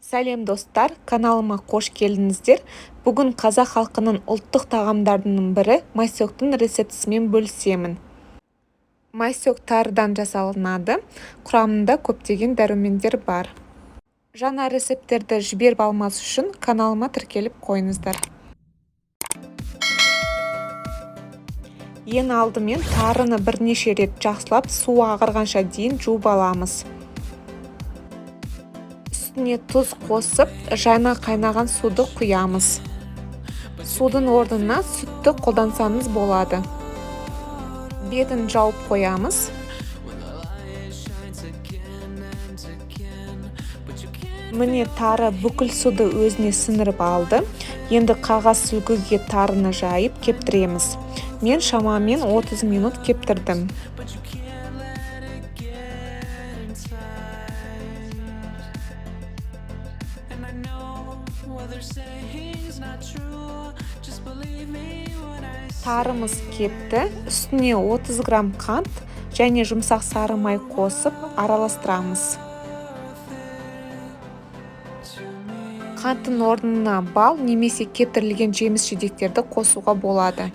Сәлем достар, каналыма қош келдіңіздер. Бүгін қазақ халқының ұлттық тағамдарының бірі майсөктің рецептісімен бөлісемін. Майсөк тарыдан жасалынады, құрамында көптеген дәрумендер бар. Жаңа рецепттерді жіберіп алмас үшін каналыма тіркеліп қойыңыздар. Ең алдымен тарыны бірнеше рет жақсылап су ағарғанша дейін жуып аламыз. Үстіне тұз қосып, жайна қайнаған суды құямыз. Судың орнына сүтті қолдансаңыз болады. Бетін жауып қоямыз. Міне тары бүкіл суды өзіне сіңіріп алды. Енді қағаз сүлгіге тарыны жайып кептіреміз. Мен шамамен 30 минут кептірдім. Тарымыз кепті, үстіне 30 грамм қант және жұмсақ сары май қосып араластырамыз. Қанттың орнына бал немесе кептірілген жеміс-жидектерді қосуға болады.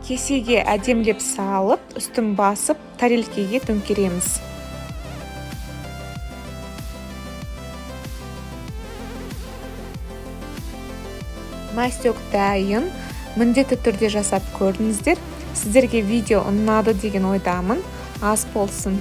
Кесеге әдемлеп салып, үстін басып, тарелкеге төңкереміз. Майсөк дайын, міндетті түрде жасап көріңіздер. Сіздерге видео ұнады деген ойдамын. Ас болсын.